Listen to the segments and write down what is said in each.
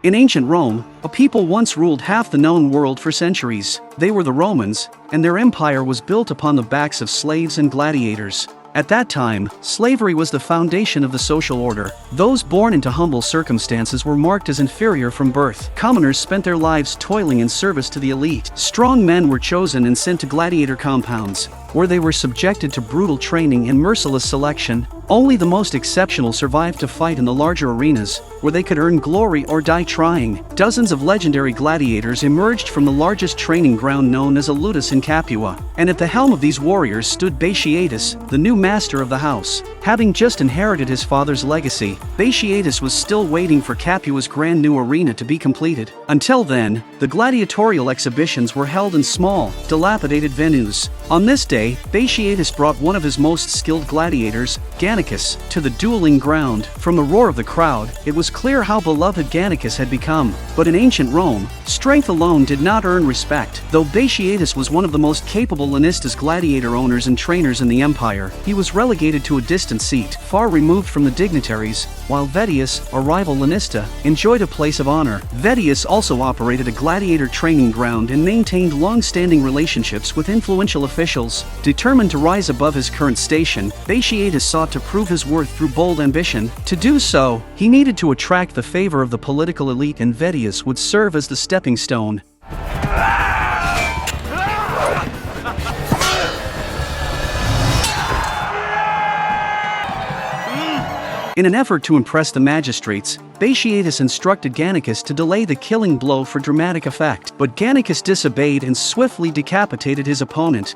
In ancient Rome, a people once ruled half the known world for centuries. They were the Romans, and their empire was built upon the backs of slaves and gladiators. At that time, slavery was the foundation of the social order. Those born into humble circumstances were marked as inferior from birth. Commoners spent their lives toiling in service to the elite. Strong men were chosen and sent to gladiator compounds, where they were subjected to brutal training and merciless selection. Only the most exceptional survived to fight in the larger arenas, where they could earn glory or die trying. Dozens of legendary gladiators emerged from the largest training ground known as Ludus in Capua, and at the helm of these warriors stood Batiatus, the new master of the house. Having just inherited his father's legacy, Batiatus was still waiting for Capua's grand new arena to be completed. Until then, the gladiatorial exhibitions were held in small, dilapidated venues. On this day, Batiatus brought one of his most skilled gladiators, Gannicus, to the dueling ground. From the roar of the crowd, it was clear how beloved Gannicus had become. But in ancient Rome, strength alone did not earn respect. Though Batiatus was one of the most capable Lenistus gladiator owners and trainers in the empire, he was relegated to a distant seat, far removed from the dignitaries, while Vettius, a rival Lenista, enjoyed a place of honor. Vettius also operated a gladiator training ground and maintained long-standing relationships with influential officials. Determined to rise above his current station, Batiatus sought to prove his worth through bold ambition. To do so, he needed to attract the favor of the political elite, and Vettius would serve as the stepping stone. In an effort to impress the magistrates, Batiatus instructed Gannicus to delay the killing blow for dramatic effect. But Gannicus disobeyed and swiftly decapitated his opponent.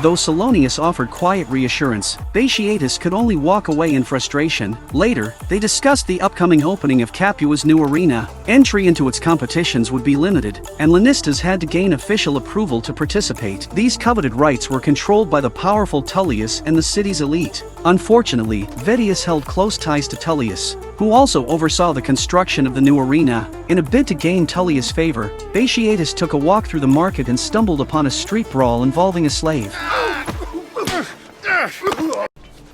Though Salonius offered quiet reassurance, Batiatus could only walk away in frustration. Later, they discussed the upcoming opening of Capua's new arena. Entry into its competitions would be limited, and Lenistas had to gain official approval to participate. These coveted rights were controlled by the powerful Tullius and the city's elite. Unfortunately, Vettius held close ties to Tullius, who also oversaw the construction of the new arena. In a bid to gain Tullius' favor, Batiatus took a walk through the market and stumbled upon a street brawl involving a slave.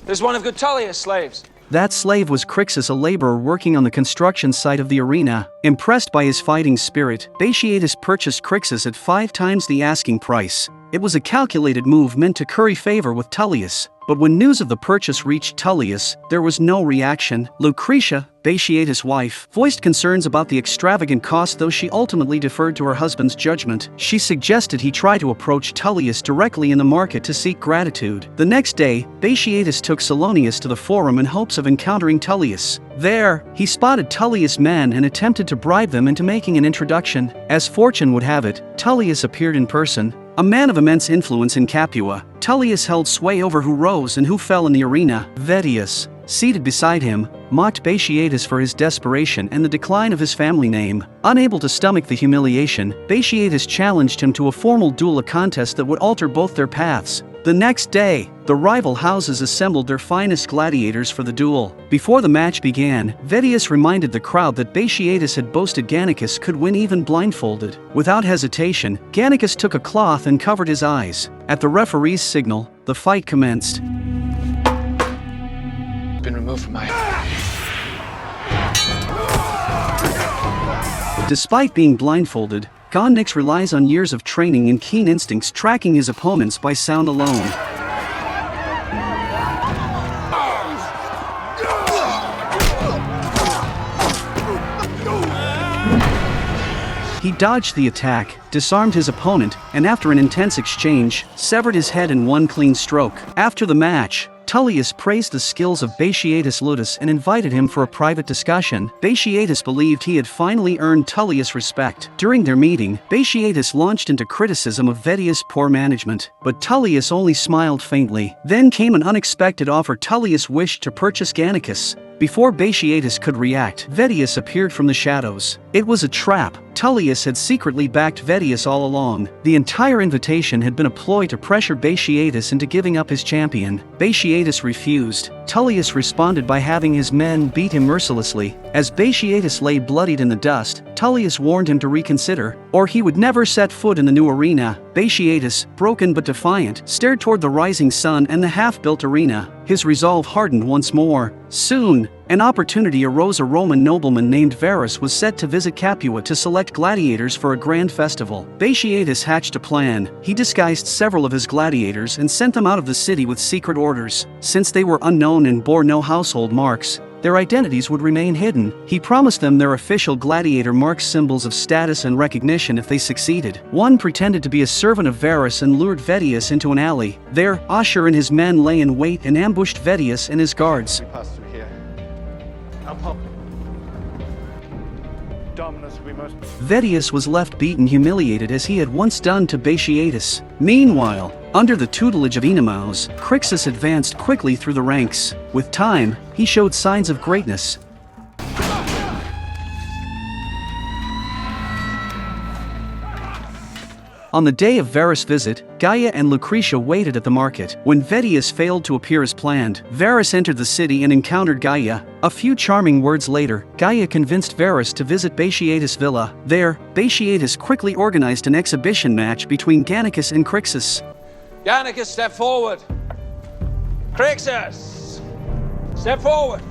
There's one of good Tullius' slaves. That slave was Crixus, a laborer working on the construction site of the arena. Impressed by his fighting spirit, Batiatus purchased Crixus at 5 times the asking price. It was a calculated move meant to curry favor with Tullius. But when news of the purchase reached Tullius, there was no reaction. Lucretia, Batiatus' wife, voiced concerns about the extravagant cost, though she ultimately deferred to her husband's judgment. She suggested he try to approach Tullius directly in the market to seek gratitude. The next day, Batiatus took Salonius to the forum in hopes of encountering Tullius. There, he spotted Tullius' men and attempted to bribe them into making an introduction. As fortune would have it, Tullius appeared in person. A man of immense influence in Capua, Tullius held sway over who rose and who fell in the arena. Vettius, seated beside him, mocked Batiatus for his desperation and the decline of his family name. Unable to stomach the humiliation, Batiatus challenged him to a formal duel, a contest that would alter both their paths. The next day, the rival houses assembled their finest gladiators for the duel. Before the match began, Vettius reminded the crowd that Batiatus had boasted Gannicus could win even blindfolded. Without hesitation, Gannicus took a cloth and covered his eyes. At the referee's signal, the fight commenced. Been removed from my... Despite being blindfolded, Gannicus relies on years of training and keen instincts, tracking his opponents by sound alone. He dodged the attack, disarmed his opponent, and after an intense exchange, severed his head in one clean stroke. After the match, Tullius praised the skills of Batiatus Ludus and invited him for a private discussion. Batiatus believed he had finally earned Tullius' respect. During their meeting, Batiatus launched into criticism of Vettius' poor management, but Tullius only smiled faintly. Then came an unexpected offer. Tullius wished to purchase Gannicus. Before Batiatus could react, Vettius appeared from the shadows. It was a trap. Tullius had secretly backed Vettius all along. The entire invitation had been a ploy to pressure Batiatus into giving up his champion. Batiatus refused. Tullius responded by having his men beat him mercilessly. As Batiatus lay bloodied in the dust, Tullius warned him to reconsider, or he would never set foot in the new arena. Batiatus, broken but defiant, stared toward the rising sun and the half-built arena. His resolve hardened once more. Soon, an opportunity arose. A Roman nobleman named Verus was set to visit Capua to select gladiators for a grand festival. Batiatus hatched a plan. He disguised several of his gladiators and sent them out of the city with secret orders. Since they were unknown and bore no household marks, their identities would remain hidden. He promised them their official gladiator marks, symbols of status and recognition if they succeeded. One pretended to be a servant of Verus and lured Vedius into an alley. There, Ashur and his men lay in wait and ambushed Vedius and his guards. We pass through here. Dominus, we must. Vedius was left beaten, humiliated as he had once done to Batiatus. Meanwhile, under the tutelage of Enemaus, Crixus advanced quickly through the ranks. With time, he showed signs of greatness. On the day of Verus' visit, Gaia and Lucretia waited at the market. When Vedius failed to appear as planned, Verus entered the city and encountered Gaia. A few charming words later, Gaia convinced Verus to visit Batiatus' villa. There, Batiatus quickly organized an exhibition match between Gannicus and Crixus. Gannicus, step forward. Crixus, step forward.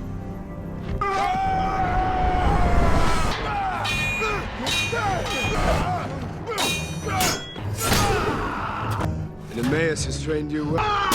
Emmaus has trained you well.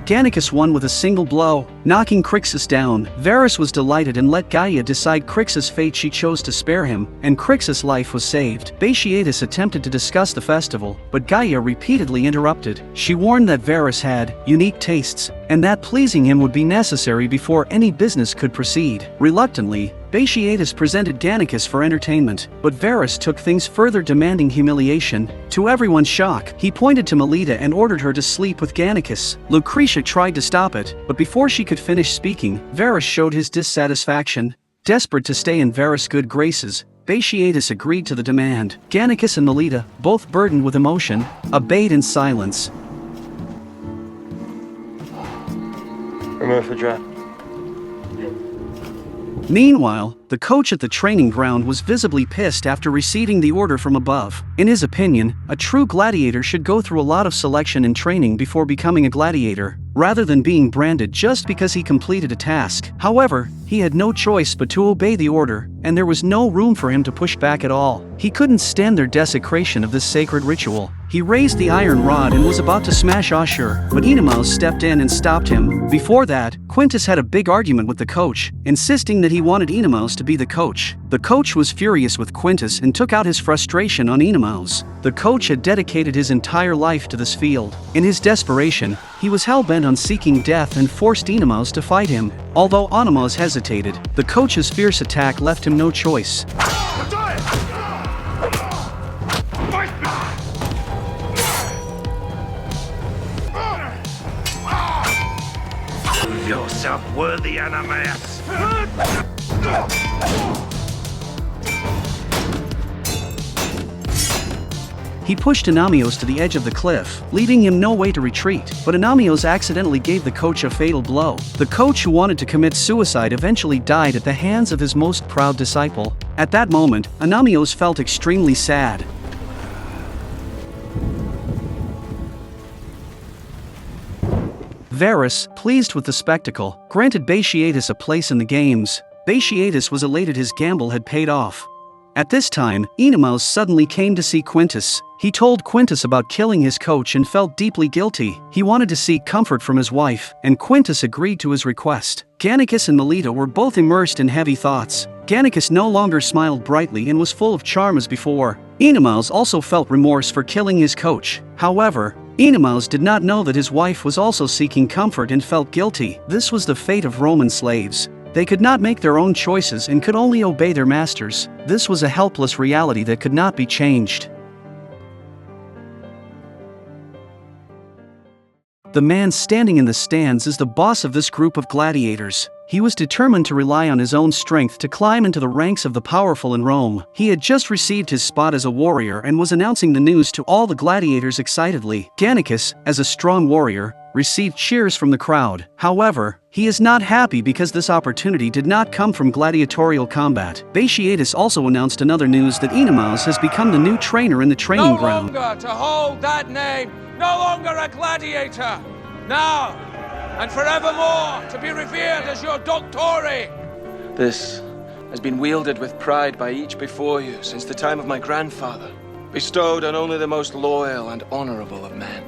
Gannicus won with a single blow, knocking Crixus down. Verus was delighted and let Gaia decide Crixus' fate. She chose to spare him, and Crixus' life was saved. Batiatus attempted to discuss the festival, but Gaia repeatedly interrupted. She warned that Verus had unique tastes, and that pleasing him would be necessary before any business could proceed. Reluctantly, Batiatus presented Gannicus for entertainment, but Verus took things further, demanding humiliation. To everyone's shock, he pointed to Melita and ordered her to sleep with Gannicus. Lucretia tried to stop it, but before she could finish speaking, Verus showed his dissatisfaction. Desperate to stay in Verus' good graces, Batiatus agreed to the demand. Gannicus and Melita, both burdened with emotion, obeyed in silence. Remove the dress. Meanwhile, the coach at the training ground was visibly pissed after receiving the order from above. In his opinion, a true gladiator should go through a lot of selection and training before becoming a gladiator, rather than being branded just because he completed a task. However, he had no choice but to obey the order, and there was no room for him to push back at all. He couldn't stand their desecration of this sacred ritual. He raised the iron rod and was about to smash Ashur, but Enemaus stepped in and stopped him. Before that, Quintus had a big argument with the coach, insisting that he wanted Enemaus to be the coach. The coach was furious with Quintus and took out his frustration on Enemaus. The coach had dedicated his entire life to this field. In his desperation, he was hell-bent on seeking death and forced Enemaus to fight him. Although Enemaus hesitated, the coach's fierce attack left him no choice. Prove yourself worthy, Ananias. He pushed Anamios to the edge of the cliff, leaving him no way to retreat, but Anamios accidentally gave the coach a fatal blow. The coach, who wanted to commit suicide, eventually died at the hands of his most proud disciple. At that moment, Anamios felt extremely sad. Verus, pleased with the spectacle, granted Batiatus a place in the games. Batiatus was elated his gamble had paid off. At this time, Enemaus suddenly came to see Quintus. He told Quintus about killing his coach and felt deeply guilty. He wanted to seek comfort from his wife, and Quintus agreed to his request. Gannicus and Melita were both immersed in heavy thoughts. Gannicus no longer smiled brightly and was full of charm as before. Enemaus also felt remorse for killing his coach. However, Enemaus did not know that his wife was also seeking comfort and felt guilty. This was the fate of Roman slaves. They could not make their own choices and could only obey their masters. This was a helpless reality that could not be changed. The man standing in the stands is the boss of this group of gladiators. He was determined to rely on his own strength to climb into the ranks of the powerful in Rome. He had just received his spot as a warrior and was announcing the news to all the gladiators excitedly. Gannicus, as a strong warrior, received cheers from the crowd. However, he is not happy because this opportunity did not come from gladiatorial combat. Batiatus also announced another news that Enemaus has become the new trainer in the training ground. No longer to hold that name, no longer a gladiator. Now and forevermore to be revered as your doctore. This has been wielded with pride by each before you since the time of my grandfather, bestowed on only the most loyal and honorable of men.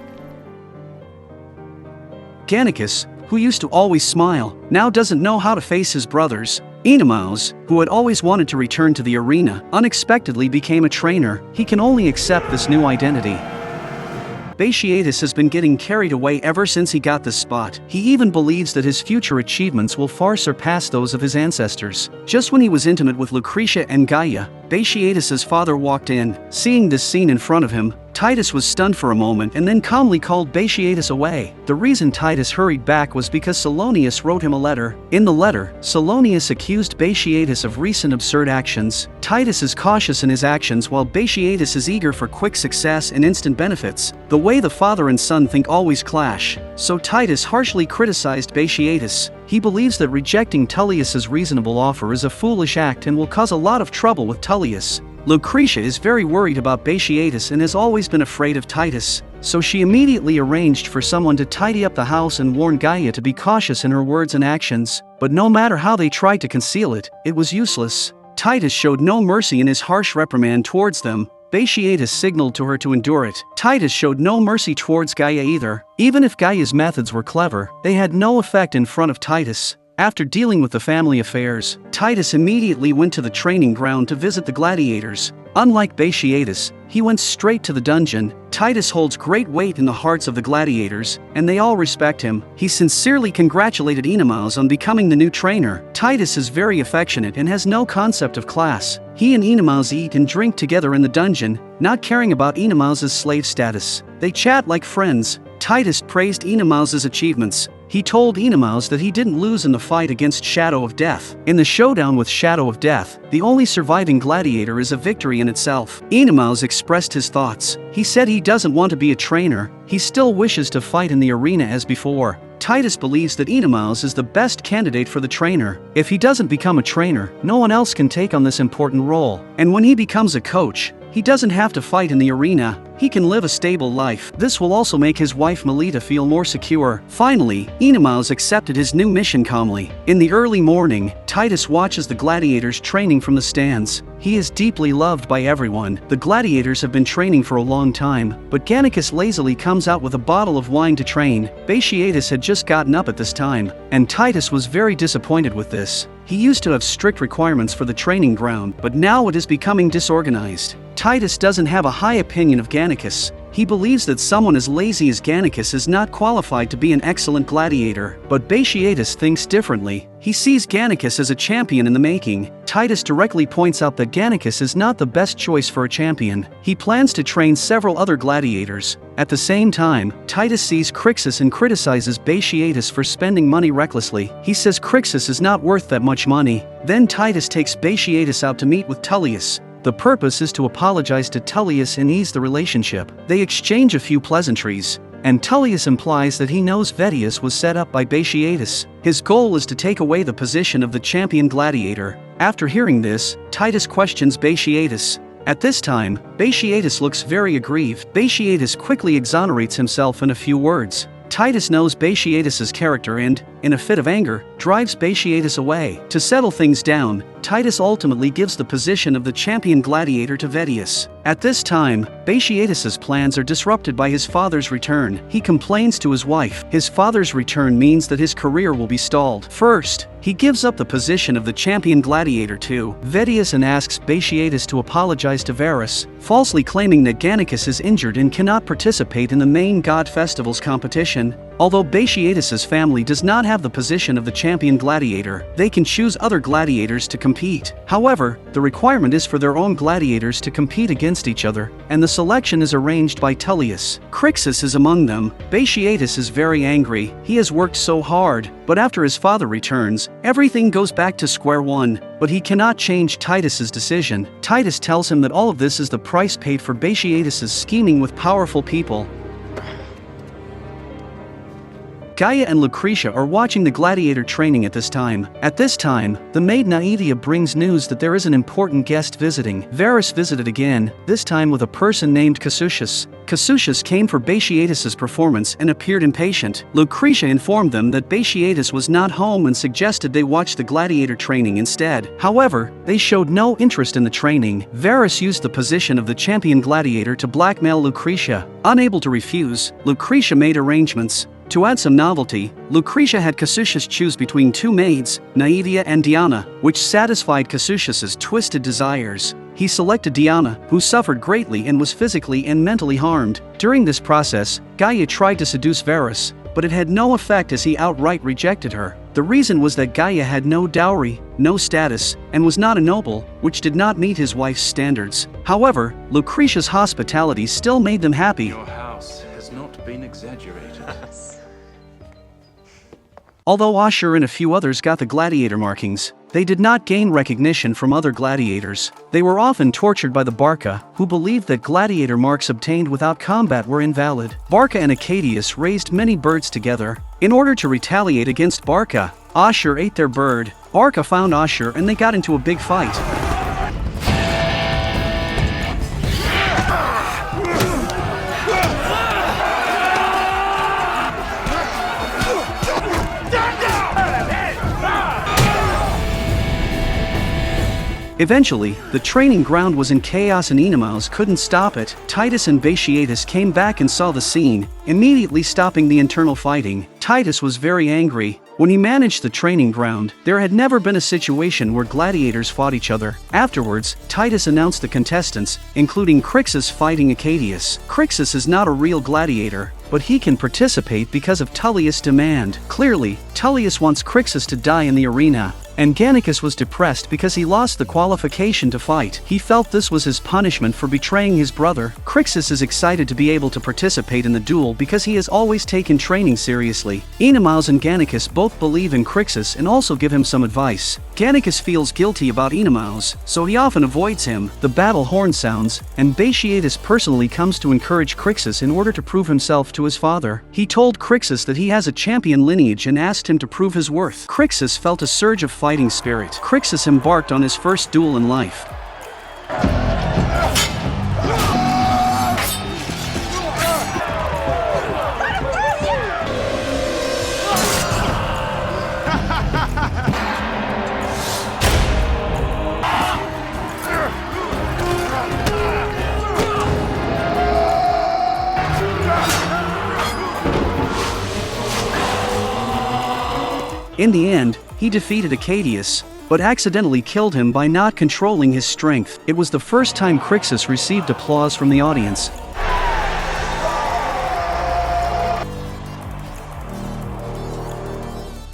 Gannicus, who used to always smile, now doesn't know how to face his brothers. Enemaus, who had always wanted to return to the arena, unexpectedly became a trainer. He can only accept this new identity. Batiatus has been getting carried away ever since he got this spot. He even believes that his future achievements will far surpass those of his ancestors. Just when he was intimate with Lucretia and Gaia, Batiatus's father walked in. Seeing this scene in front of him, Titus was stunned for a moment and then calmly called Batiatus away. The reason Titus hurried back was because Salonius wrote him a letter. In the letter, Salonius accused Batiatus of recent absurd actions. Titus is cautious in his actions while Batiatus is eager for quick success and instant benefits. The way the father and son think always clash. So Titus harshly criticized Batiatus. He believes that rejecting Tullius's reasonable offer is a foolish act and will cause a lot of trouble with Tullius. Lucretia is very worried about Batiatus and has always been afraid of Titus, so she immediately arranged for someone to tidy up the house and warn Gaia to be cautious in her words and actions. But no matter how they tried to conceal it, it was useless. Titus showed no mercy in his harsh reprimand towards them. Batiatus signaled to her to endure it. Titus showed no mercy towards Gaia either. Even if Gaia's methods were clever, they had no effect in front of Titus. After dealing with the family affairs, Titus immediately went to the training ground to visit the gladiators. Unlike Batiatus, he went straight to the dungeon. Titus holds great weight in the hearts of the gladiators, and they all respect him. He sincerely congratulated Enemaus on becoming the new trainer. Titus is very affectionate and has no concept of class. He and Enemaus eat and drink together in the dungeon, not caring about Enemaus' slave status. They chat like friends. Titus praised Enemaus' achievements. He told Enemaus that he didn't lose in the fight against Shadow of Death. In the showdown with Shadow of Death, the only surviving gladiator is a victory in itself. Enemaus expressed his thoughts. He said he doesn't want to be a trainer, he still wishes to fight in the arena as before. Titus believes that Enemaus is the best candidate for the trainer. If he doesn't become a trainer, no one else can take on this important role. And when he becomes a coach, he doesn't have to fight in the arena, he can live a stable life. This will also make his wife Melita feel more secure. Finally, Enemaus accepted his new mission calmly. In the early morning, Titus watches the gladiators training from the stands. He is deeply loved by everyone. The gladiators have been training for a long time, but Gannicus lazily comes out with a bottle of wine to train. Batiatus had just gotten up at this time, and Titus was very disappointed with this. He used to have strict requirements for the training ground, but now it is becoming disorganized. Titus doesn't have a high opinion of Gannicus. He believes that someone as lazy as Gannicus is not qualified to be an excellent gladiator, but Batiatus thinks differently. He sees Gannicus as a champion in the making. Titus directly points out that Gannicus is not the best choice for a champion. He plans to train several other gladiators. At the same time, Titus sees Crixus and criticizes Batiatus for spending money recklessly. He says Crixus is not worth that much money. Then Titus takes Batiatus out to meet with Tullius. The purpose is to apologize to Tullius and ease the relationship. They exchange a few pleasantries, and Tullius implies that he knows Vettius was set up by Batiatus. His goal is to take away the position of the champion gladiator. After hearing this, Titus questions Batiatus. At this time, Batiatus looks very aggrieved. Batiatus quickly exonerates himself in a few words. Titus knows Batiatus's character and, in a fit of anger, drives Batiatus away. To settle things down, Titus ultimately gives the position of the champion gladiator to Vettius. At this time, Batiatus's plans are disrupted by his father's return. He complains to his wife. His father's return means that his career will be stalled. First, he gives up the position of the champion gladiator to Vettius and asks Batiatus to apologize to Varus, falsely claiming that Gannicus is injured and cannot participate in the main god festival's competition. Although Batiatus's family does not have the position of the champion gladiator, they can choose other gladiators to compete. However, the requirement is for their own gladiators to compete against each other, and the selection is arranged by Tullius. Crixus is among them. Batiatus is very angry. He has worked so hard, but after his father returns, everything goes back to square one. But he cannot change Titus's decision. Titus tells him that all of this is the price paid for Batiatus's scheming with powerful people. Gaia and Lucretia are watching the gladiator training at this time. At this time, the maid Naedia brings news that there is an important guest visiting. Varus visited again, this time with a person named Cassius. Cassius came for Batiatus's performance and appeared impatient. Lucretia informed them that Batiatus was not home and suggested they watch the gladiator training instead. However, they showed no interest in the training. Varus used the position of the champion gladiator to blackmail Lucretia. Unable to refuse, Lucretia made arrangements. To add some novelty, Lucretia had Cassius choose between two maids, Naedia and Diana, which satisfied Cassius's twisted desires. He selected Diana, who suffered greatly and was physically and mentally harmed. During this process, Gaia tried to seduce Varus, but it had no effect as he outright rejected her. The reason was that Gaia had no dowry, no status, and was not a noble, which did not meet his wife's standards. However, Lucretia's hospitality still made them happy. Your house has not been exaggerated. Although Ashur and a few others got the gladiator markings, they did not gain recognition from other gladiators. They were often tortured by the Barca, who believed that gladiator marks obtained without combat were invalid. Barca and Acadius raised many birds together. In order to retaliate against Barca, Ashur ate their bird. Barca found Ashur and they got into a big fight. Eventually, the training ground was in chaos and Enemaus couldn't stop it. Titus and Batiatus came back and saw the scene, immediately stopping the internal fighting. Titus was very angry. When he managed the training ground, there had never been a situation where gladiators fought each other. Afterwards, Titus announced the contestants, including Crixus fighting Acadius. Crixus is not a real gladiator, but he can participate because of Tullius' demand. Clearly, Tullius wants Crixus to die in the arena, and Gannicus was depressed because he lost the qualification to fight. He felt this was his punishment for betraying his brother. Crixus is excited to be able to participate in the duel because he has always taken training seriously. Enemaus and Gannicus both believe in Crixus and also give him some advice. Gannicus feels guilty about Enemaus, so he often avoids him. The battle horn sounds, and Batiatus personally comes to encourage Crixus in order to prove himself to his father. He told Crixus that he has a champion lineage and asked him to prove his worth. Crixus felt a surge of fighting spirit. Crixus embarked on his first duel in life. In the end, he defeated Acadius, but accidentally killed him by not controlling his strength. It was the first time Crixus received applause from the audience.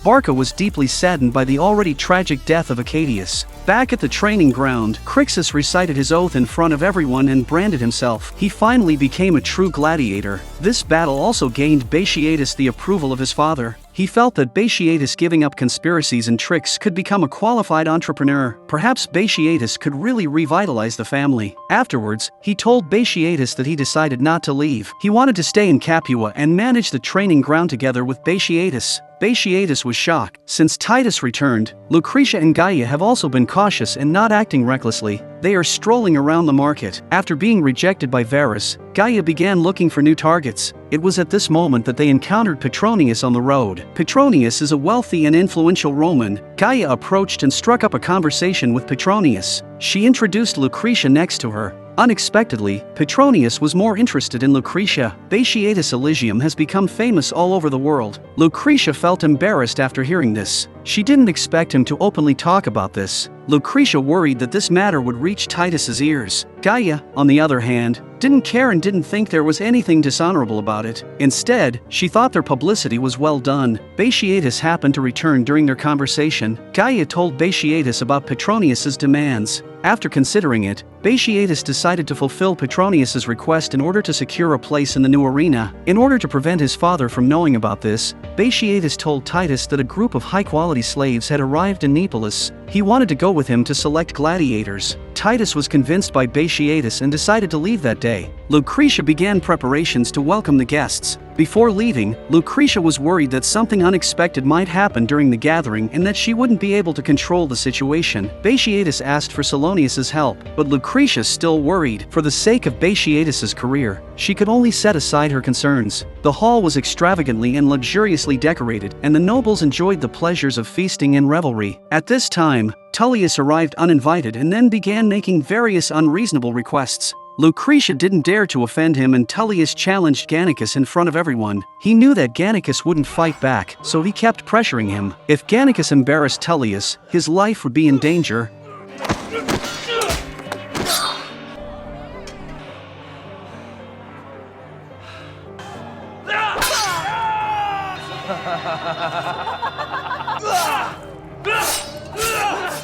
Barca was deeply saddened by the already tragic death of Acadius. Back at the training ground, Crixus recited his oath in front of everyone and branded himself. He finally became a true gladiator. This battle also gained Batiatus the approval of his father. He felt that Batiatus giving up conspiracies and tricks could become a qualified entrepreneur. Perhaps Batiatus could really revitalize the family. Afterwards, he told Batiatus that he decided not to leave. He wanted to stay in Capua and manage the training ground together with Batiatus. Batiatus was shocked. Since Titus returned, Lucretia and Gaia have also been cautious and not acting recklessly. They are strolling around the market. After being rejected by Varus, Gaia began looking for new targets. It was at this moment that they encountered Petronius on the road. Petronius is a wealthy and influential Roman. Gaia approached and struck up a conversation with Petronius. She introduced Lucretia next to her. Unexpectedly, Petronius was more interested in Lucretia. Batiatus Elysium has become famous all over the world. Lucretia felt embarrassed after hearing this. She didn't expect him to openly talk about this. Lucretia worried that this matter would reach Titus's ears. Gaia, on the other hand, didn't care and didn't think there was anything dishonorable about it. Instead, she thought their publicity was well done. Batiatus happened to return during their conversation. Gaia told Batiatus about Petronius's demands. After considering it, Batiatus decided to fulfill Petronius's request in order to secure a place in the new arena. In order to prevent his father from knowing about this, Batiatus told Titus that a group of high-quality slaves had arrived in Neapolis. He wanted to go with him to select gladiators. Titus was convinced by Batiatus and decided to leave that day. Lucretia began preparations to welcome the guests. Before leaving, Lucretia was worried that something unexpected might happen during the gathering and that she wouldn't be able to control the situation. Batiatus asked for Salonius's help, but Lucretia still worried. For the sake of Batiatus's career, she could only set aside her concerns. The hall was extravagantly and luxuriously decorated, and the nobles enjoyed the pleasures of feasting and revelry. At this time, Tullius arrived uninvited and then began making various unreasonable requests. Lucretia didn't dare to offend him and Tullius challenged Gannicus in front of everyone. He knew that Gannicus wouldn't fight back, so he kept pressuring him. If Gannicus embarrassed Tullius, his life would be in danger.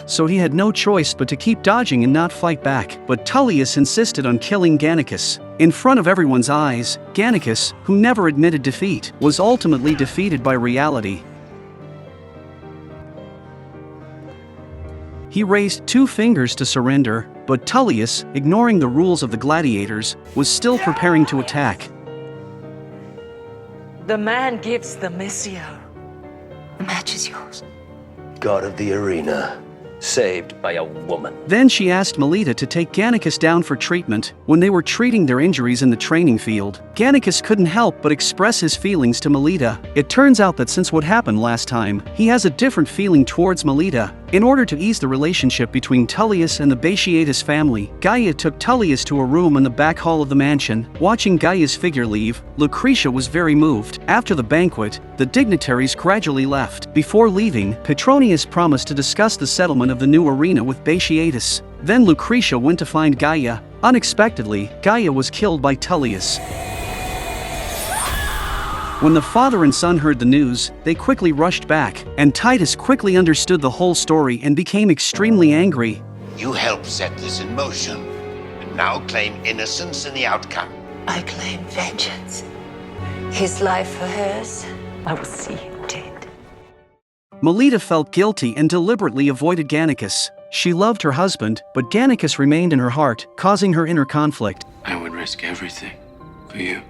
So he had no choice but to keep dodging and not fight back. But Tullius insisted on killing Gannicus. In front of everyone's eyes, Gannicus, who never admitted defeat, was ultimately defeated by reality. He raised 2 fingers to surrender, but Tullius, ignoring the rules of the gladiators, was still preparing to attack. The man gives the missio. The match is yours. God of the arena. Saved by a woman. Then she asked Melita to take Gannicus down for treatment. When they were treating their injuries in the training field, Gannicus couldn't help but express his feelings to Melita. It turns out that since what happened last time, he has a different feeling towards Melita. In order to ease the relationship between Tullius and the Batiatus family, Gaia took Tullius to a room in the back hall of the mansion. Watching Gaia's figure leave, Lucretia was very moved. After the banquet, the dignitaries gradually left. Before leaving, Petronius promised to discuss the settlement of the new arena with Batiatus. Then Lucretia went to find Gaia. Unexpectedly, Gaia was killed by Tullius. When the father and son heard the news, they quickly rushed back, and Titus quickly understood the whole story and became extremely angry. You helped set this in motion, and now claim innocence in the outcome. I claim vengeance. His life for hers. I will see him dead. Melita felt guilty and deliberately avoided Gannicus. She loved her husband, but Gannicus remained in her heart, causing her inner conflict. I would risk everything for you.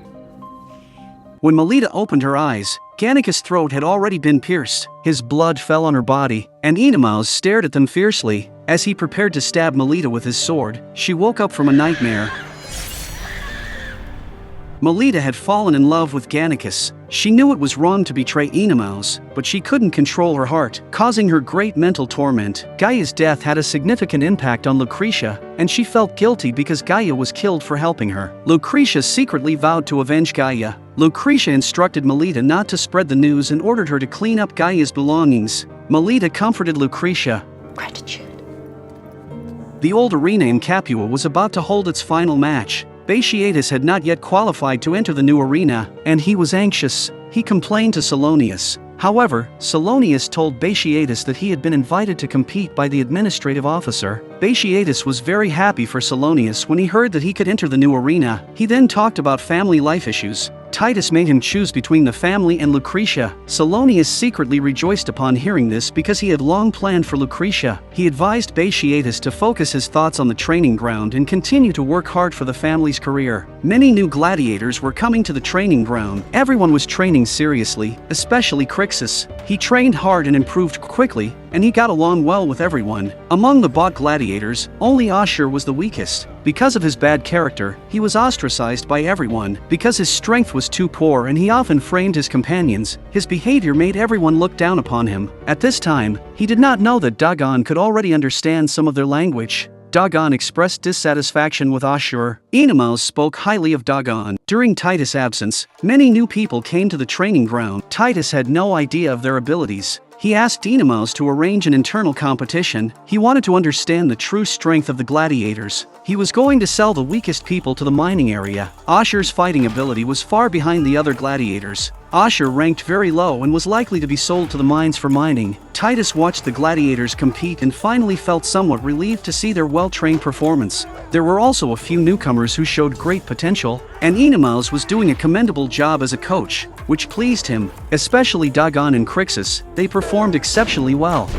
When Melita opened her eyes, Gannicus' throat had already been pierced. His blood fell on her body, and Enemaus stared at them fiercely. As he prepared to stab Melita with his sword, she woke up from a nightmare. Melita had fallen in love with Gannicus. She knew it was wrong to betray Enemaus, but she couldn't control her heart, causing her great mental torment. Gaia's death had a significant impact on Lucretia, and she felt guilty because Gaia was killed for helping her. Lucretia secretly vowed to avenge Gaia. Lucretia instructed Melita not to spread the news and ordered her to clean up Gaia's belongings. Melita comforted Lucretia. Gratitude. The old arena in Capua was about to hold its final match. Batiatus had not yet qualified to enter the new arena, and he was anxious. He complained to Salonius. However, Salonius told Batiatus that he had been invited to compete by the administrative officer. Batiatus was very happy for Salonius when he heard that he could enter the new arena. He then talked about family life issues. Titus made him choose between the family and Lucretia. Salonius secretly rejoiced upon hearing this because he had long planned for Lucretia. He advised Batiatus to focus his thoughts on the training ground and continue to work hard for the family's career. Many new gladiators were coming to the training ground. Everyone was training seriously, especially Crixus. He trained hard and improved quickly, and he got along well with everyone. Among the bought gladiators, only Ashur was the weakest. Because of his bad character, he was ostracized by everyone. Because his strength was too poor and he often framed his companions, his behavior made everyone look down upon him. At this time, he did not know that Dagon could already understand some of their language. Dagon expressed dissatisfaction with Ashur. Enemaus spoke highly of Dagon. During Titus' absence, many new people came to the training ground. Titus had no idea of their abilities. He asked Enemaus to arrange an internal competition. He wanted to understand the true strength of the gladiators. He was going to sell the weakest people to the mining area. Asher's fighting ability was far behind the other gladiators. Asher ranked very low and was likely to be sold to the mines for mining. Titus watched the gladiators compete and finally felt somewhat relieved to see their well-trained performance. There were also a few newcomers who showed great potential, and Enemaus was doing a commendable job as a coach, which pleased him, especially Dagon and Crixus. They performed exceptionally well.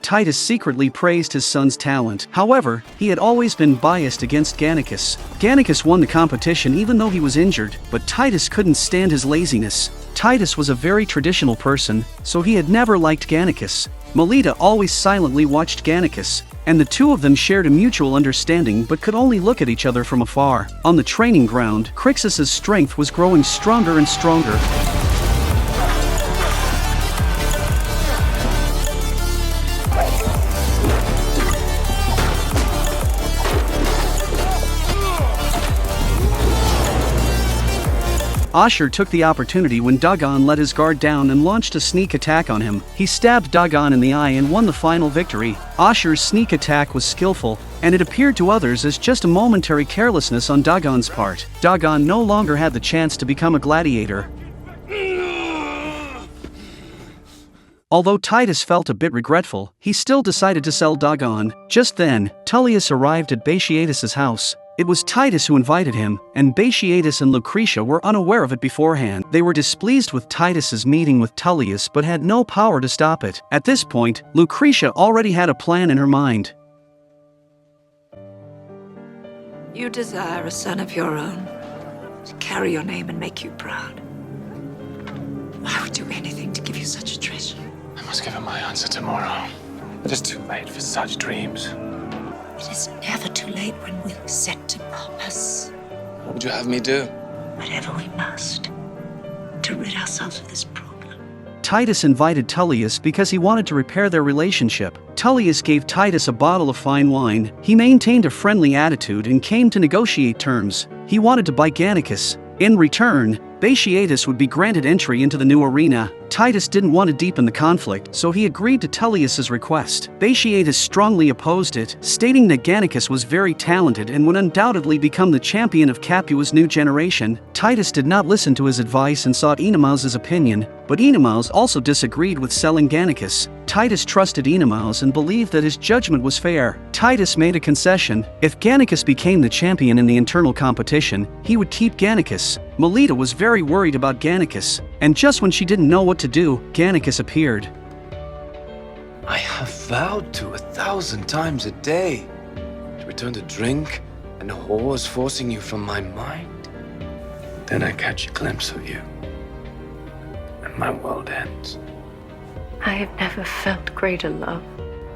Titus secretly praised his son's talent. However, he had always been biased against Gannicus. Gannicus won the competition even though he was injured, but Titus couldn't stand his laziness. Titus was a very traditional person, so he had never liked Gannicus. Melita always silently watched Gannicus, and the two of them shared a mutual understanding but could only look at each other from afar. On the training ground, Crixus's strength was growing stronger and stronger. Asher took the opportunity when Dagon let his guard down and launched a sneak attack on him. He stabbed Dagon in the eye and won the final victory. Asher's sneak attack was skillful, and it appeared to others as just a momentary carelessness on Dagon's part. Dagon no longer had the chance to become a gladiator. Although Titus felt a bit regretful, he still decided to sell Dagon. Just then, Tullius arrived at Batiatus's house. It was Titus who invited him, and Batiatus and Lucretia were unaware of it beforehand. They were displeased with Titus's meeting with Tullius but had no power to stop it. At this point, Lucretia already had a plan in her mind. You desire a son of your own to carry your name and make you proud. I would do anything to give you such a treasure. I must give him my answer tomorrow. It is too late for such dreams. It is never too late when we're set to purpose. What would you have me do? Whatever we must to rid ourselves of this problem. Titus invited Tullius because he wanted to repair their relationship. Tullius gave Titus a bottle of fine wine. He maintained a friendly attitude and came to negotiate terms. He wanted to buy Gannicus. In return, Batiatus would be granted entry into the new arena. Titus didn't want to deepen the conflict, so he agreed to Tullius's request. Batiatus strongly opposed it, stating that Gannicus was very talented and would undoubtedly become the champion of Capua's new generation. Titus did not listen to his advice and sought Enemaus' opinion, but Enemaus also disagreed with selling Gannicus. Titus trusted Enemaus and believed that his judgment was fair. Titus made a concession. If Gannicus became the champion in the internal competition, he would keep Gannicus. Melita was very worried about Gannicus, and just when she didn't know what to do, Gannicus appeared. I have vowed to 1,000 times a day to return to drink and whores forcing you from my mind. Then I catch a glimpse of you, and my world ends. I have never felt greater love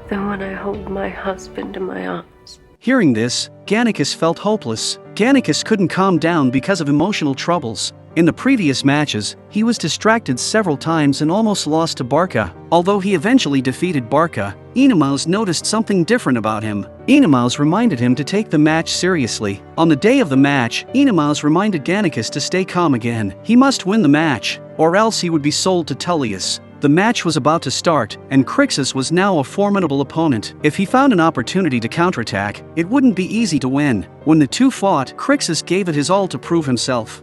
than when I hold my husband in my arms. Hearing this, Gannicus felt hopeless. Gannicus couldn't calm down because of emotional troubles. In the previous matches, he was distracted several times and almost lost to Barca. Although he eventually defeated Barca, Enemaus noticed something different about him. Enemaus reminded him to take the match seriously. On the day of the match, Enemaus reminded Gannicus to stay calm again. He must win the match, or else he would be sold to Tullius. The match was about to start, and Crixus was now a formidable opponent. If he found an opportunity to counterattack, it wouldn't be easy to win. When the two fought, Crixus gave it his all to prove himself.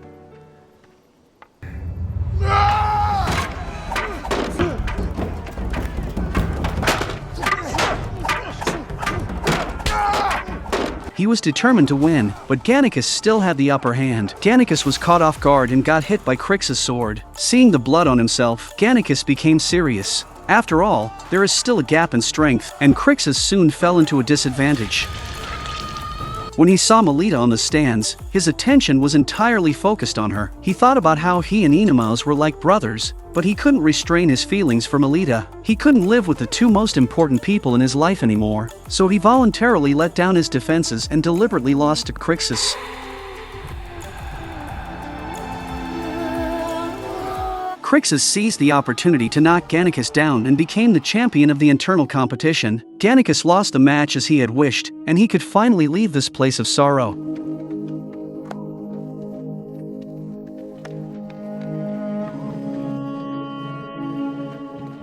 He was determined to win, but Gannicus still had the upper hand. Gannicus was caught off guard and got hit by Crixus' sword. Seeing the blood on himself, Gannicus became serious. After all, there is still a gap in strength, and Crixus soon fell into a disadvantage. When he saw Melita on the stands, his attention was entirely focused on her. He thought about how he and Enemaus were like brothers, but he couldn't restrain his feelings for Melita. He couldn't live with the two most important people in his life anymore, so he voluntarily let down his defenses and deliberately lost to Crixus. Crixus seized the opportunity to knock Gannicus down and became the champion of the internal competition. Gannicus lost the match as he had wished, and he could finally leave this place of sorrow.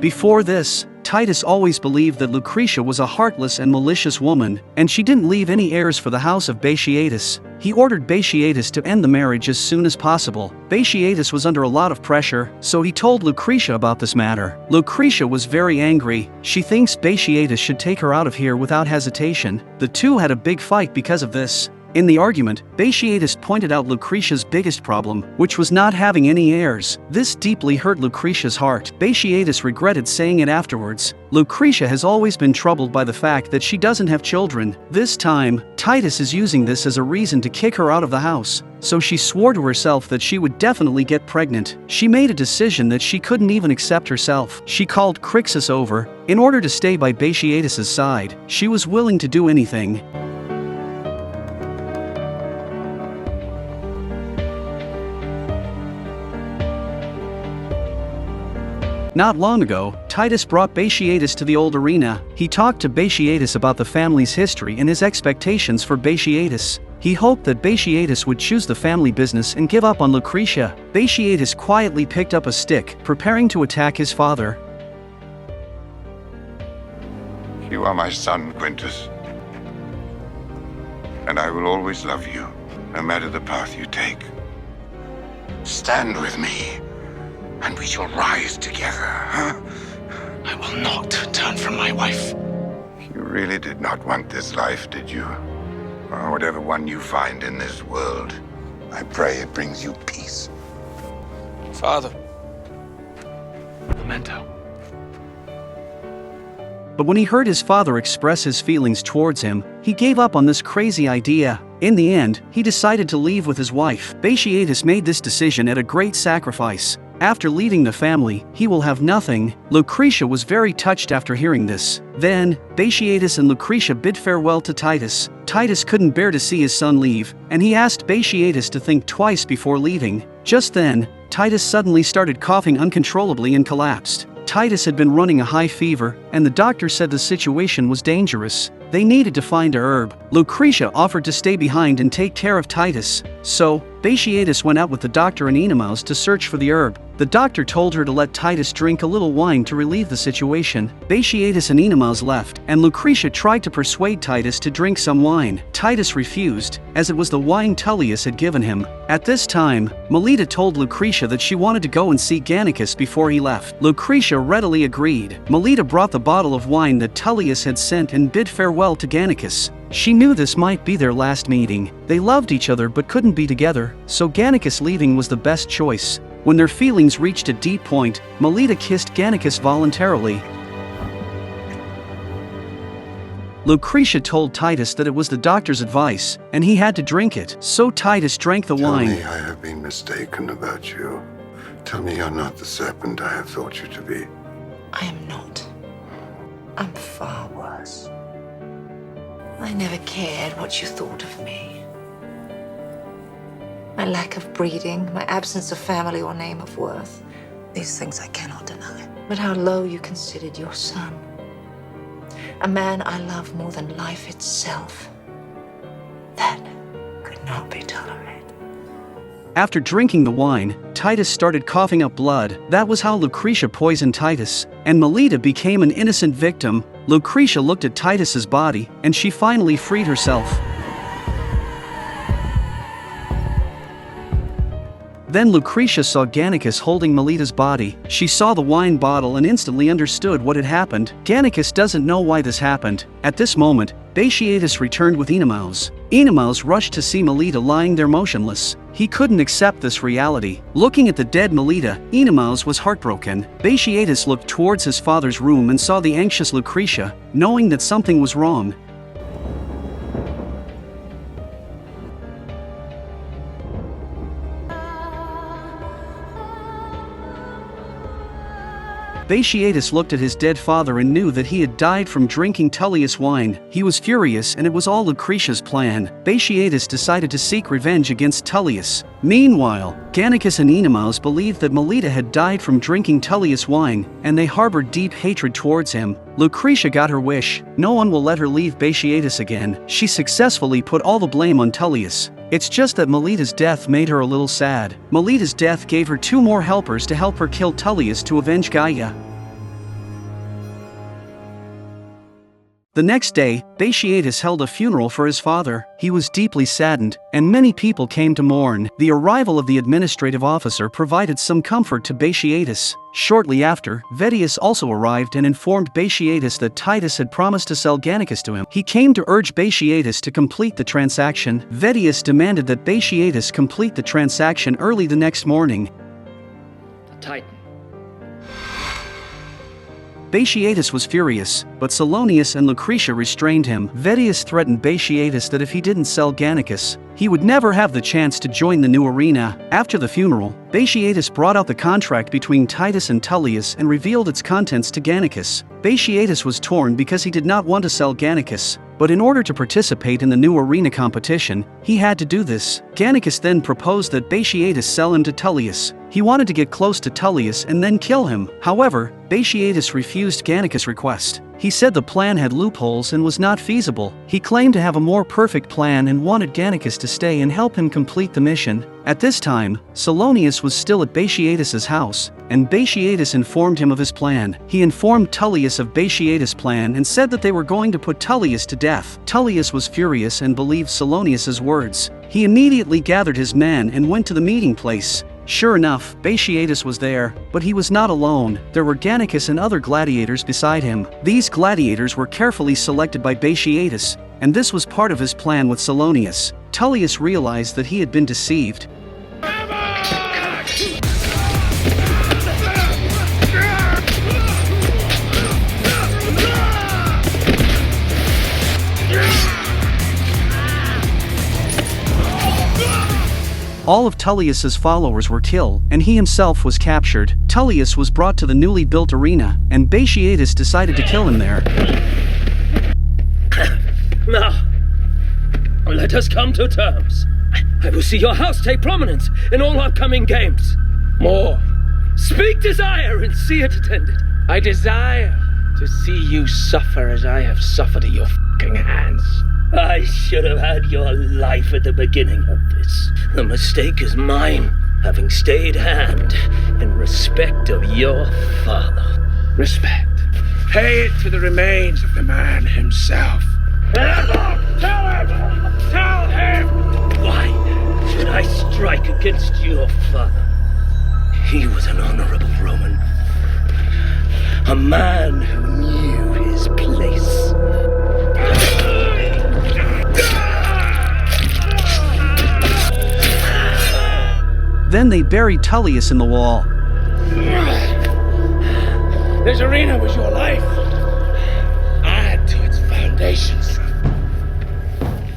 Before this, Titus always believed that Lucretia was a heartless and malicious woman, and she didn't leave any heirs for the House of Batiatus. He ordered Batiatus to end the marriage as soon as possible. Batiatus was under a lot of pressure, so he told Lucretia about this matter. Lucretia was very angry. She thinks Batiatus should take her out of here without hesitation. The two had a big fight because of this. In the argument, Batiatus pointed out Lucretia's biggest problem, which was not having any heirs. This deeply hurt Lucretia's heart. Batiatus regretted saying it afterwards. Lucretia has always been troubled by the fact that she doesn't have children. This time, Titus is using this as a reason to kick her out of the house. So she swore to herself that she would definitely get pregnant. She made a decision that she couldn't even accept herself. She called Crixus over. In order to stay by Batiatus's side, she was willing to do anything. Not long ago, Titus brought Batiatus to the old arena. He talked to Batiatus about the family's history and his expectations for Batiatus. He hoped that Batiatus would choose the family business and give up on Lucretia. Batiatus quietly picked up a stick, preparing to attack his father. You are my son, Quintus. And I will always love you, no matter the path you take. Stand with me, and we shall rise together, huh? I will not turn from my wife. You really did not want this life, did you? Or whatever one you find in this world. I pray it brings you peace. Father. Memento. But when he heard his father express his feelings towards him, he gave up on this crazy idea. In the end, he decided to leave with his wife. Batiatus made this decision at a great sacrifice. After leaving the family, he will have nothing. Lucretia was very touched after hearing this. Then, Batiatus and Lucretia bid farewell to Titus. Titus couldn't bear to see his son leave, and he asked Batiatus to think twice before leaving. Just then, Titus suddenly started coughing uncontrollably and collapsed. Titus had been running a high fever, and the doctor said the situation was dangerous. They needed to find a herb. Lucretia offered to stay behind and take care of Titus. So, Batiatus went out with the doctor and Enemaus to search for the herb. The doctor told her to let Titus drink a little wine to relieve the situation. Batiatus and Enemaus left, and Lucretia tried to persuade Titus to drink some wine. Titus refused, as it was the wine Tullius had given him. At this time, Melita told Lucretia that she wanted to go and see Gannicus before he left. Lucretia readily agreed. Melita brought the bottle of wine that Tullius had sent and bid farewell to Gannicus. She knew this might be their last meeting. They loved each other but couldn't be together, so Gannicus leaving was the best choice. When their feelings reached a deep point, Melita kissed Gannicus voluntarily. Lucretia told Titus that it was the doctor's advice, and he had to drink it. So Titus drank the wine. Tell me I have been mistaken about you. Tell me you're not the serpent I have thought you to be. I am not. I'm far worse. I never cared what you thought of me. My lack of breeding, my absence of family or name of worth. These things I cannot deny. But how low you considered your son. A man I love more than life itself. That could not be tolerated. After drinking the wine, Titus started coughing up blood. That was how Lucretia poisoned Titus, and Melita became an innocent victim. Lucretia looked at Titus's body, and she finally freed herself. Then Lucretia saw Gannicus holding Melita's body. She saw the wine bottle and instantly understood what had happened. Gannicus doesn't know why this happened. At this moment, Batiatus returned with Enemaus. Enemaus rushed to see Melita lying there motionless. He couldn't accept this reality. Looking at the dead Melita, Enemaus was heartbroken. Batiatus looked towards his father's room and saw the anxious Lucretia, knowing that something was wrong. Batiatus looked at his dead father and knew that he had died from drinking Tullius wine. He was furious and it was all Lucretia's plan. Batiatus decided to seek revenge against Tullius. Meanwhile, Gannicus and Enemaus believed that Melita had died from drinking Tullius wine, and they harbored deep hatred towards him. Lucretia got her wish. No one will let her leave Batiatus again. She successfully put all the blame on Tullius. It's just that Melita's death made her a little sad. Melita's death gave her 2 more helpers to help her kill Tullius to avenge Gaia. The next day, Batiatus held a funeral for his father. He was deeply saddened, and many people came to mourn. The arrival of the administrative officer provided some comfort to Batiatus. Shortly after, Vettius also arrived and informed Batiatus that Titus had promised to sell Gannicus to him. He came to urge Batiatus to complete the transaction. Vettius demanded that Batiatus complete the transaction early the next morning. The Titan. Batiatus was furious, but Salonius and Lucretia restrained him. Vettius threatened Batiatus that if he didn't sell Gannicus, he would never have the chance to join the new arena. After the funeral, Batiatus brought out the contract between Titus and Tullius and revealed its contents to Gannicus. Batiatus was torn because he did not want to sell Gannicus, but in order to participate in the new arena competition, he had to do this. Gannicus then proposed that Batiatus sell him to Tullius. He wanted to get close to Tullius and then kill him. However, Batiatus refused Gannicus' request. He said the plan had loopholes and was not feasible. He claimed to have a more perfect plan and wanted Gannicus to stay and help him complete the mission. At this time, Salonius was still at Batiatus's house, and Batiatus informed him of his plan. He informed Tullius of Batiatus' plan and said that they were going to put Tullius to death. Tullius was furious and believed Salonius' words. He immediately gathered his men and went to the meeting place. Sure enough, Batiatus was there, but he was not alone. There were Gannicus and other gladiators beside him. These gladiators were carefully selected by Batiatus, and this was part of his plan with Salonius. Tullius realized that he had been deceived. All of Tullius's followers were killed, and he himself was captured. Tullius was brought to the newly built arena, and Batiatus decided to kill him there. Now, let us come to terms. I will see your house take prominence in all upcoming games. More. Speak desire and see it attended. I desire to see you suffer as I have suffered at your fucking hands. I should have had your life at the beginning of this. The mistake is mine, having stayed hand in respect of your father. Respect. Pay it to the remains of the man himself. Tell him! Tell him! Why should I strike against your father? He was an honorable Roman. A man who knew his place. Then they buried Tullius in the wall. This arena was your life. Add to its foundations.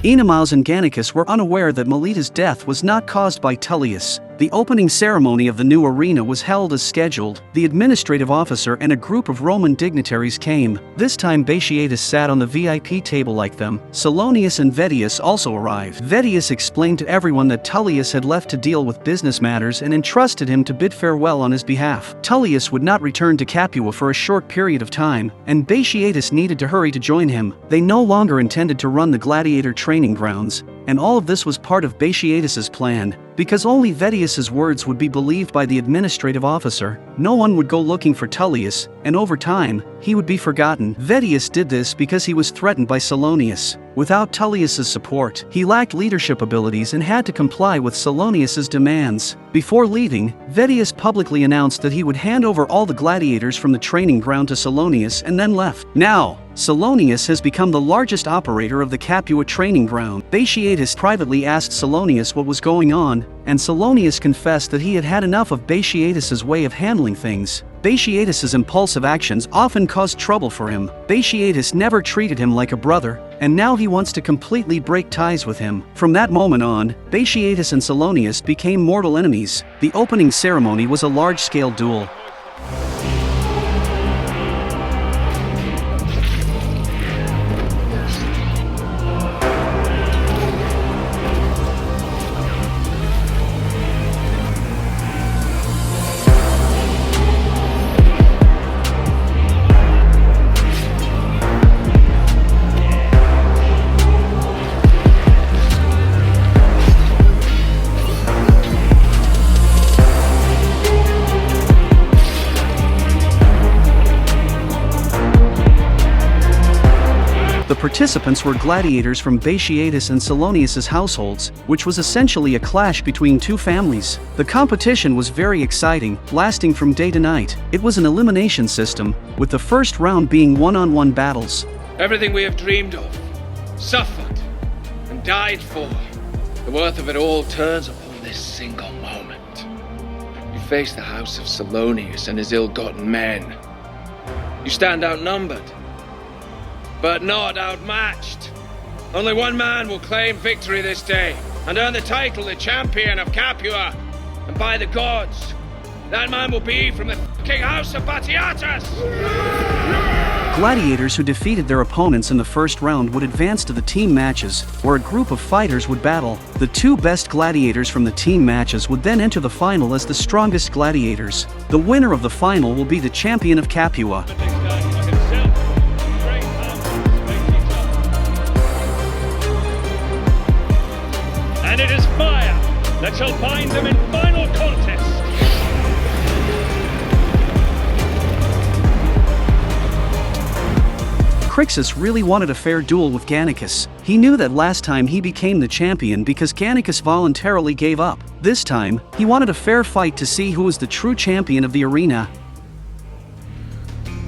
Enemaus and Gannicus were unaware that Melita's death was not caused by Tullius. The opening ceremony of the new arena was held as scheduled. The administrative officer and a group of Roman dignitaries came. This time Batiatus sat on the VIP table like them. Salonius and Vettius also arrived. Vettius explained to everyone that Tullius had left to deal with business matters and entrusted him to bid farewell on his behalf. Tullius would not return to Capua for a short period of time, and Batiatus needed to hurry to join him. They no longer intended to run the gladiator training grounds, and all of this was part of Batiatus's plan. Because only Vettius's words would be believed by the administrative officer, no one would go looking for Tullius, and over time, he would be forgotten. Vettius did this because he was threatened by Salonius. Without Tullius's support, he lacked leadership abilities and had to comply with Salonius's demands. Before leaving, Vettius publicly announced that he would hand over all the gladiators from the training ground to Salonius and then left. Now, Salonius has become the largest operator of the Capua training ground. Batiatus privately asked Salonius what was going on, and Salonius confessed that he had had enough of Batiatus's way of handling things. Batiatus's impulsive actions often caused trouble for him. Batiatus never treated him like a brother, and now he wants to completely break ties with him. From that moment on, Batiatus and Salonius became mortal enemies. The opening ceremony was a large-scale duel. The participants were gladiators from Batiatus and Salonius's households, which was essentially a clash between two families. The competition was very exciting, lasting from day to night. It was an elimination system, with the first round being one-on-one battles. Everything we have dreamed of, suffered, and died for, the worth of it all turns upon this single moment. You face the House of Salonius and his ill-gotten men. You stand outnumbered, but not outmatched. Only one man will claim victory this day and earn the title the champion of Capua. And by the gods, that man will be from the fucking House of Batiatus! Gladiators who defeated their opponents in the first round would advance to the team matches, where a group of fighters would battle. The two best gladiators from the team matches would then enter the final as the strongest gladiators. The winner of the final will be the champion of Capua. And it is fire that shall bind them in final contest. Crixus really wanted a fair duel with Gannicus. He knew that last time he became the champion because Gannicus voluntarily gave up. This time, he wanted a fair fight to see who was the true champion of the arena.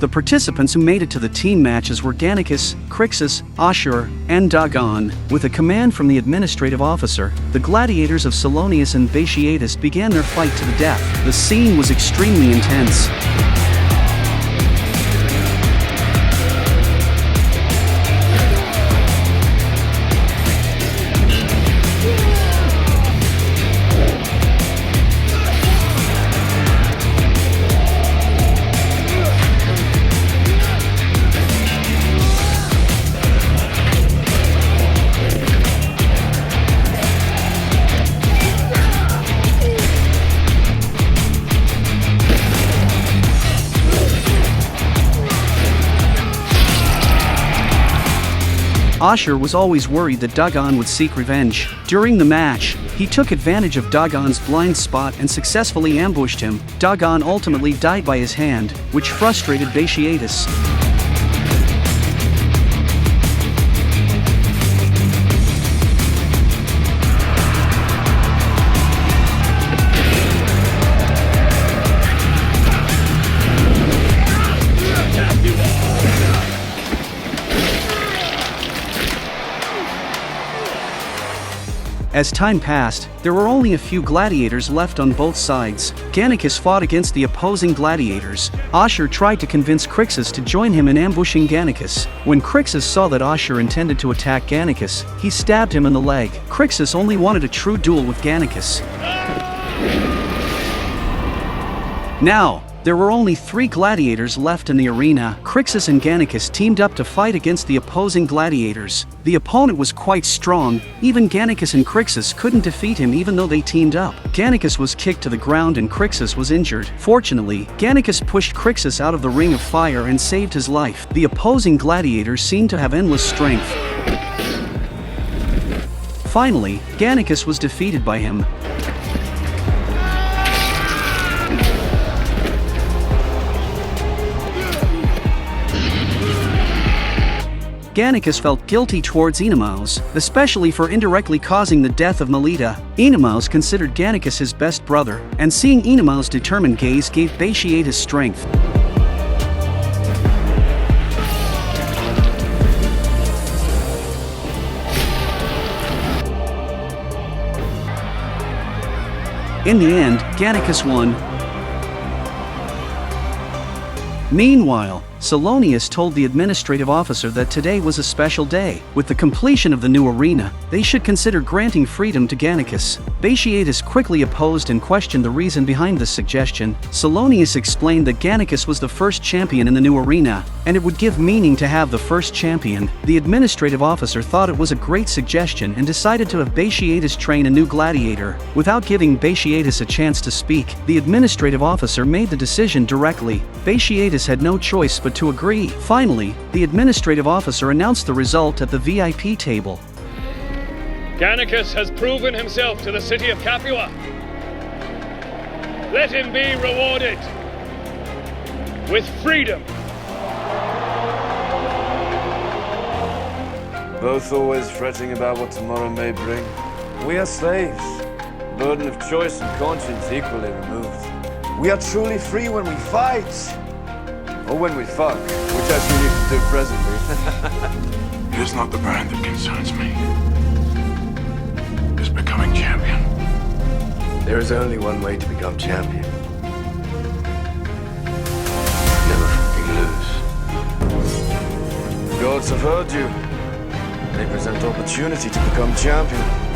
The participants who made it to the team matches were Gannicus, Crixus, Ashur, and Dagon. With a command from the administrative officer, the gladiators of Salonius and Batiatus began their fight to the death. The scene was extremely intense. Ashur was always worried that Dagon would seek revenge. During the match, he took advantage of Dagon's blind spot and successfully ambushed him. Dagon ultimately died by his hand, which frustrated Batiatus. As time passed, there were only a few gladiators left on both sides. Gannicus fought against the opposing gladiators. Ashur tried to convince Crixus to join him in ambushing Gannicus. When Crixus saw that Ashur intended to attack Gannicus, he stabbed him in the leg. Crixus only wanted a true duel with Gannicus. Now, there were only 3 gladiators left in the arena. Crixus and Gannicus teamed up to fight against the opposing gladiators. The opponent was quite strong. Even Gannicus and Crixus couldn't defeat him even though they teamed up. Gannicus was kicked to the ground and Crixus was injured. Fortunately, Gannicus pushed Crixus out of the ring of fire and saved his life. The opposing gladiators seemed to have endless strength. Finally, Gannicus was defeated by him. Gannicus felt guilty towards Oenomaus, especially for indirectly causing the death of Melita. Oenomaus considered Gannicus his best brother, and seeing Oenomaus' determined gaze gave Batiatus strength. In the end, Gannicus won. Meanwhile, Salonius told the administrative officer that today was a special day. With the completion of the new arena, they should consider granting freedom to Gannicus. Batiatus quickly opposed and questioned the reason behind this suggestion. Salonius explained that Gannicus was the first champion in the new arena, and it would give meaning to have the first champion. The administrative officer thought it was a great suggestion and decided to have Batiatus train a new gladiator. Without giving Batiatus a chance to speak, the administrative officer made the decision directly. Batiatus had no choice but to agree. Finally, the administrative officer announced the result at the VIP table. Gannicus has proven himself to the city of Capua. Let him be rewarded with freedom. both always fretting about what tomorrow may bring. We are slaves, burden of choice and conscience equally removed. We are truly free when we fight, or when we fuck, which I see you can do presently. It is not the brand that concerns me. It is becoming champion. There is only one way to become champion. Never fucking lose. The gods have heard you. They present opportunity to become champion.